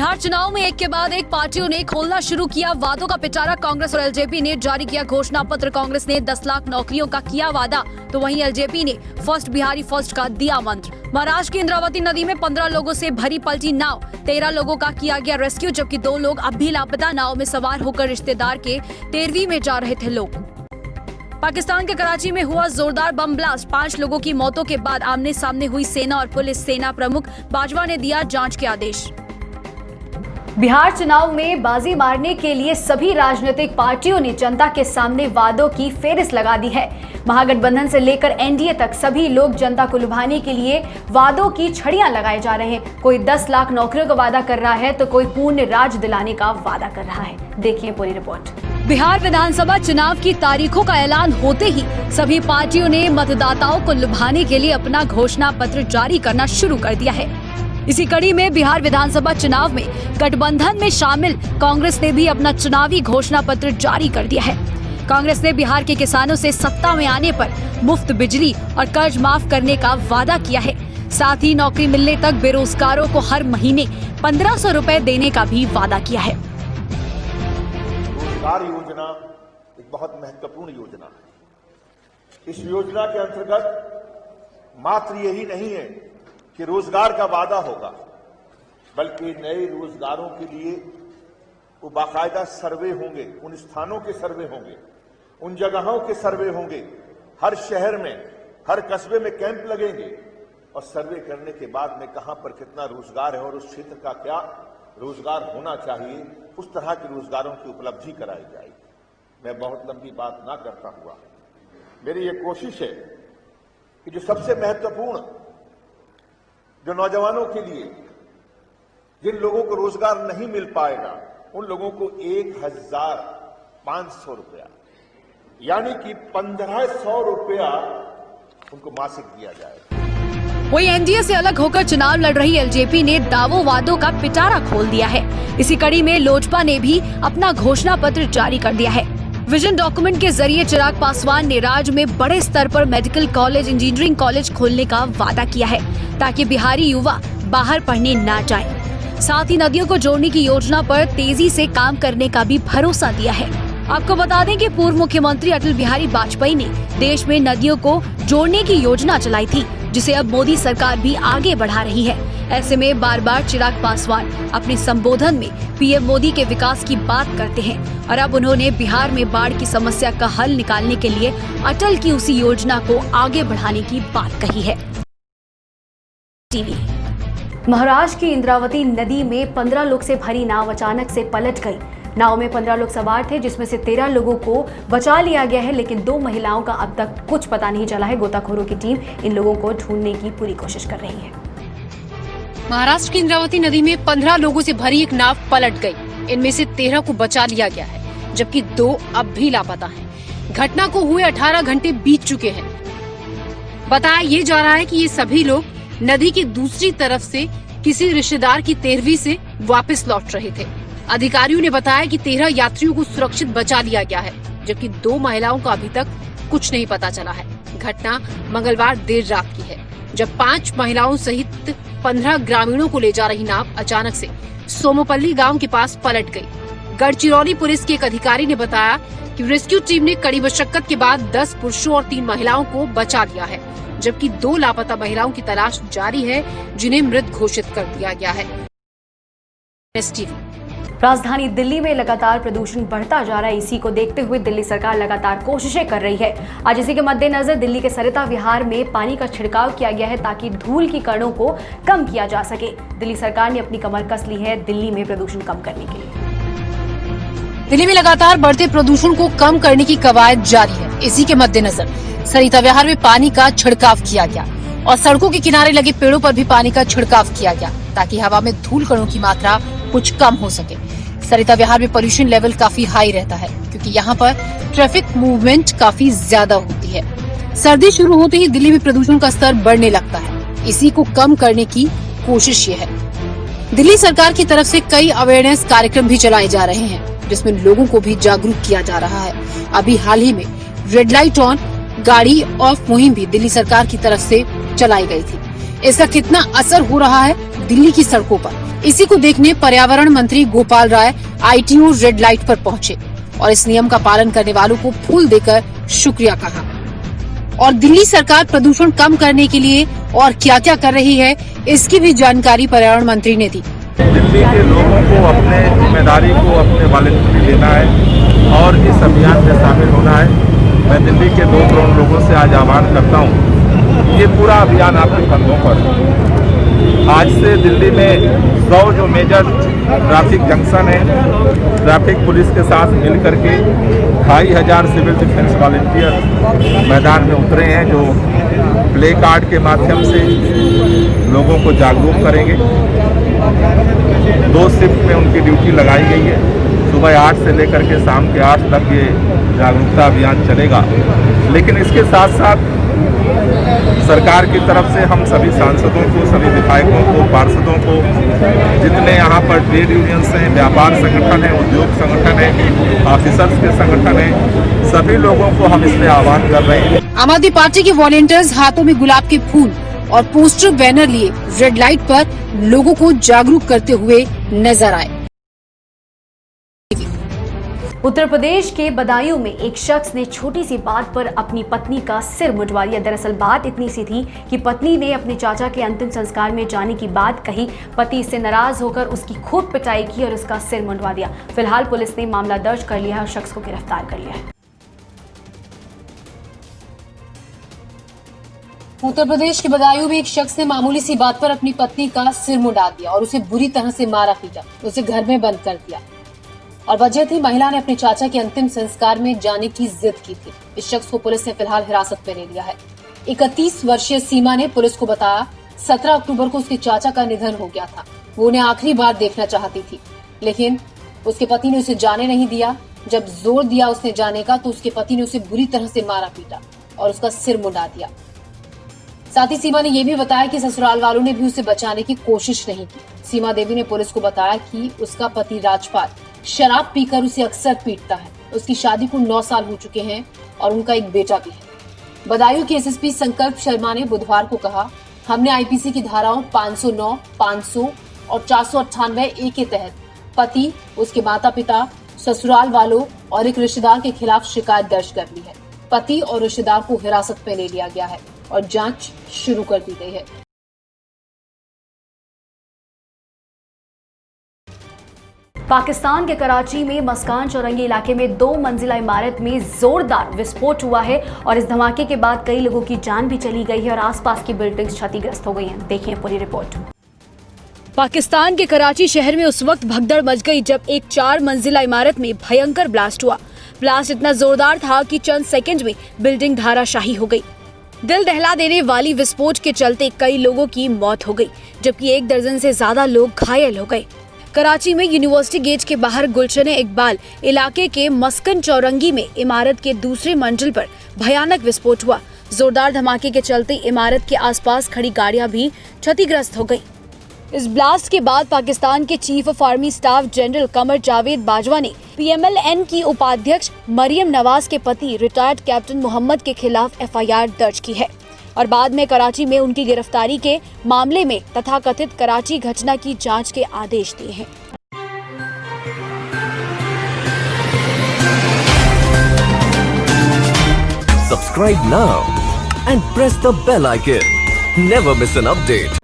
बिहार चुनाव में एक के बाद एक पार्टियों ने खोलना शुरू किया वादों का पिटारा। कांग्रेस और एलजेपी ने जारी किया घोषणा पत्र। कांग्रेस ने 10 लाख नौकरियों का किया वादा, तो वहीं एलजेपी ने फर्स्ट बिहारी फर्स्ट का दिया मंत्र। महाराष्ट्र की इंद्रावती नदी में 15 लोगों से भरी पलटी नाव, 13 लोगों का किया गया रेस्क्यू, जबकि 2 लोग अब भी लापता। नाव में सवार होकर रिश्तेदार के 13वीं में जा रहे थे लोग। पाकिस्तान के कराची में हुआ जोरदार बम ब्लास्ट। 5 लोगों की मौतों के बाद आमने सामने हुई सेना और पुलिस। सेना प्रमुख बाजवा ने दिया जांच के आदेश। बिहार चुनाव में बाजी मारने के लिए सभी राजनीतिक पार्टियों ने जनता के सामने वादों की फेरिस्त लगा दी है। महागठबंधन से लेकर एनडीए तक सभी लोग जनता को लुभाने के लिए वादों की छड़ियां लगाए जा रहे हैं। कोई 10 लाख नौकरियों का वादा कर रहा है तो कोई पूर्ण राज दिलाने का वादा कर रहा है। देखिए पूरी रिपोर्ट। बिहार विधानसभा चुनाव की तारीखों का ऐलान होते ही सभी पार्टियों ने मतदाताओं को लुभाने के लिए अपना घोषणा पत्र जारी करना शुरू कर दिया है। इसी कड़ी में बिहार विधानसभा चुनाव में गठबंधन में शामिल कांग्रेस ने भी अपना चुनावी घोषणा पत्र जारी कर दिया है। कांग्रेस ने बिहार के किसानों से सत्ता में आने पर मुफ्त बिजली और कर्ज माफ करने का वादा किया है। साथ ही नौकरी मिलने तक बेरोजगारों को हर महीने 1500 रुपए देने का भी वादा किया है। रोजगार योजना एक बहुत महत्वपूर्ण योजना है। इस योजना के अंतर्गत मात्र यही नहीं है कि रोजगार का वादा होगा, बल्कि नए रोजगारों के लिए वो बाकायदा सर्वे होंगे, उन स्थानों के सर्वे होंगे, उन जगहों के सर्वे होंगे। हर शहर में, हर कस्बे में कैंप लगेंगे और सर्वे करने के बाद में कहां पर कितना रोजगार है और उस क्षेत्र का क्या रोजगार होना चाहिए, उस तरह के रोजगारों की उपलब्धि कराई जाएगी। मैं बहुत लंबी बात ना करता हुआ मेरी ये कोशिश है कि जो सबसे महत्वपूर्ण, जो नौजवानों के लिए, जिन लोगों को रोजगार नहीं मिल पाएगा, उन लोगों को 1500 रुपया यानी कि 1500 रुपया उनको मासिक दिया जाएगा। वहीं एनडीए से अलग होकर चुनाव लड़ रही एलजेपी ने दावों वादों का पिटारा खोल दिया है। इसी कड़ी में लोजपा ने भी अपना घोषणा पत्र जारी कर दिया है। विजन डॉक्यूमेंट के जरिए चिराग पासवान ने राज्य में बड़े स्तर पर मेडिकल कॉलेज, इंजीनियरिंग कॉलेज खोलने का वादा किया है ताकि बिहारी युवा बाहर पढ़ने न जाए। साथ ही नदियों को जोड़ने की योजना पर तेजी से काम करने का भी भरोसा दिया है। आपको बता दें कि पूर्व मुख्यमंत्री अटल बिहारी वाजपेयी ने देश में नदियों को जोड़ने की योजना चलाई थी, जिसे अब मोदी सरकार भी आगे बढ़ा रही है। ऐसे में बार बार चिराग पासवान अपने संबोधन में पीएम मोदी के विकास की बात करते हैं और अब उन्होंने बिहार में बाढ़ की समस्या का हल निकालने के लिए अटल की उसी योजना को आगे बढ़ाने की बात कही है। महाराष्ट्र की इंद्रावती नदी में 15 लोग से भरी नाव अचानक से पलट गई। नाव में 15 लोग सवार थे, जिसमें से 13 लोगों को बचा लिया गया है, लेकिन 2 महिलाओं का अब तक कुछ पता नहीं चला है। गोताखोरों की टीम इन लोगों को ढूंढने की पूरी कोशिश कर रही है। महाराष्ट्र की इंद्रावती नदी में 15 लोगों से भरी एक नाव पलट गई। इनमें से 13 को बचा लिया गया है, जबकि 2 अब भी लापता हैं। घटना को हुए 18 घंटे बीत चुके हैं। बताया ये जा रहा है कि ये सभी लोग नदी की दूसरी तरफ से किसी रिश्तेदार की 13वीं से वापस लौट रहे थे। अधिकारियों ने बताया कि 13 यात्रियों को सुरक्षित बचा लिया गया है, जबकि 2 महिलाओं का अभी तक कुछ नहीं पता चला है। घटना मंगलवार देर रात की है, जब 5 महिलाओं सहित 15 ग्रामीणों को ले जा रही नाव अचानक से सोमोपल्ली गांव के पास पलट गई। गढ़चिरौली पुलिस के एक अधिकारी ने बताया कि रेस्क्यू टीम ने कड़ी मशक्कत के बाद 10 पुरुषों और 3 महिलाओं को बचा लिया है, जबकि 2 लापता महिलाओं की तलाश जारी है, जिन्हें मृत घोषित कर दिया गया है। राजधानी दिल्ली में लगातार प्रदूषण बढ़ता जा रहा है। इसी को देखते हुए दिल्ली सरकार लगातार कोशिशें कर रही है। आज इसी के मद्देनजर दिल्ली के सरिता विहार में पानी का छिड़काव किया गया है ताकि धूल की कणों को कम किया जा सके। दिल्ली सरकार ने अपनी कमर कस ली है दिल्ली में प्रदूषण कम करने के लिए। दिल्ली में लगातार बढ़ते प्रदूषण को कम करने की कवायद जारी है। इसी के मद्देनजर सरिता विहार में पानी का छिड़काव किया गया और सड़कों के किनारे लगे पेड़ों पर भी पानी का छिड़काव किया गया ताकि हवा में धूल कणों की मात्रा कुछ कम हो सके। सरिता विहार में पोल्यूशन लेवल काफी हाई रहता है, क्योंकि यहाँ पर ट्रैफिक मूवमेंट काफी ज्यादा होती है। सर्दी शुरू होते ही दिल्ली में प्रदूषण का स्तर बढ़ने लगता है। इसी को कम करने की कोशिश ये है। दिल्ली सरकार की तरफ से कई अवेयरनेस कार्यक्रम भी चलाए जा रहे हैं, जिसमें लोगों को भी जागरूक किया जा रहा है। अभी हाल ही में रेड लाइट ऑन, गाड़ी ऑफ मुहिम भी दिल्ली सरकार की तरफ से चलाई गई थी। इसका कितना असर हो रहा है दिल्ली की सड़कों पर, इसी को देखने पर्यावरण मंत्री Gopal Rai ITO red light पर पहुंचे और इस नियम का पालन करने वालों को फूल देकर शुक्रिया कहा। और दिल्ली सरकार प्रदूषण कम करने के लिए और क्या क्या कर रही है, इसकी भी जानकारी पर्यावरण मंत्री ने दी। दिल्ली के लोगों को अपने जिम्मेदारी को अपने वॉलंटरी लेना है और इस अभियान में शामिल होना है। मैं दिल्ली के 2 करोड़ लोगों से आज आह्वान करता हूँ, ये पूरा अभियान आपके कंधों पर है। आज से दिल्ली में 100 जो मेजर ट्रैफिक जंक्शन है, ट्रैफिक पुलिस के साथ मिल करके 2500 सिविल डिफेंस वॉलंटियर मैदान में उतरे हैं, जो प्ले कार्ड के माध्यम से लोगों को जागरूक करेंगे। 2 शिफ्ट में उनकी ड्यूटी लगाई गई है। सुबह 8 से लेकर के शाम के 8 तक ये जागरूकता अभियान चलेगा। लेकिन इसके साथ साथ सरकार की तरफ से हम सभी सांसदों को, सभी विधायकों को, पार्षदों को, जितने यहाँ पर ट्रेड यूनियंस हैं, व्यापार संगठन है, उद्योग संगठन है, ऑफिसर्स के संगठन है, सभी लोगों को हम इसमें आह्वान कर रहे हैं। आम आदमी पार्टी के वॉलंटियर्स हाथों में गुलाब के फूल और पोस्टर बैनर लिए रेड लाइट पर लोगों को जागरूक करते हुए नजर आए। उत्तर प्रदेश के बदायूं में एक शख्स ने छोटी सी बात पर अपनी पत्नी का सिर मुंडवा लिया। दरअसल बात इतनी सी थी कि पत्नी ने अपने चाचा के अंतिम संस्कार में जाने की बात कही। पति इससे नाराज होकर उसकी खूब पिटाई की और उसका सिर मुंडवा दिया। फिलहाल पुलिस ने मामला दर्ज कर लिया है और शख्स को गिरफ्तार कर लिया है। उत्तर प्रदेश के बदायूं में एक शख्स ने मामूली सी बात पर अपनी पत्नी का सिर मुंडा दिया और उसे बुरी तरह से मारा पीटा, उसे घर में बंद कर दिया। और वजह थी, महिला ने अपने चाचा के अंतिम संस्कार में जाने की जिद की थी। इस शख्स को पुलिस ने फिलहाल हिरासत में ले लिया है। 31 वर्षीय सीमा ने पुलिस को बताया 17 अक्टूबर को उसके चाचा का निधन हो गया था। वो उन्हें आखिरी बार देखना चाहती थी, लेकिन उसके पति ने उसे जाने नहीं दिया। जब जोर दिया उसने जाने का तो उसके पति ने उसे बुरी तरह से मारा पीटा और उसका सिर मुंडा दिया। साथ ही सीमा ने यह भी बताया कि ससुराल वालों ने भी उसे बचाने की कोशिश नहीं की। सीमा देवी ने पुलिस को बताया कि उसका पति राजपाल शराब पीकर उसे अक्सर पीटता है। उसकी शादी को 9 साल हो चुके हैं और उनका एक बेटा भी है। बदायूं के SSP संकल्प शर्मा ने बुधवार को कहा, हमने IPC की धाराओं 509, 500 और 498A के तहत पति, उसके माता पिता, ससुराल वालों और एक रिश्तेदार के खिलाफ शिकायत दर्ज कर ली है। पति और रिश्तेदार को हिरासत में ले लिया गया है और जांच शुरू कर दी गई है। पाकिस्तान के कराची में मस्कान चौरंगी इलाके में 2 मंजिला इमारत में जोरदार विस्फोट हुआ है और इस धमाके के बाद कई लोगों की जान भी चली गई है और आसपास की बिल्डिंग्स क्षतिग्रस्त हो गई हैं। देखिए पूरी रिपोर्ट। पाकिस्तान के कराची शहर में उस वक्त भगदड़ मच गई जब एक 4 मंजिला इमारत में भयंकर ब्लास्ट हुआ। ब्लास्ट इतना जोरदार था कि चंद सेकंड में बिल्डिंग धराशायी हो गई। दिल दहला देने वाली विस्फोट के चलते कई लोगों की मौत हो गई, जबकि 1 दर्जन से ज्यादा लोग घायल हो गए। कराची में यूनिवर्सिटी गेट के बाहर गुलशन इकबाल इलाके के मस्कन चौरंगी में इमारत के दूसरे मंजिल पर भयानक विस्फोट हुआ। जोरदार धमाके के चलते इमारत के आसपास खड़ी गाड़ियां भी क्षतिग्रस्त हो गईं। इस ब्लास्ट के बाद पाकिस्तान के chief of army staff general Qamar Javed Bajwa ने PMLN की उपाध्यक्ष मरियम नवाज के पति रिटायर्ड कैप्टन मोहम्मद के खिलाफ FIR दर्ज की है और बाद में कराची में उनकी गिरफ्तारी के मामले में तथाकथित कराची घटना की जांच के आदेश दिए हैं। Subscribe now and press the bell icon. Never miss an update.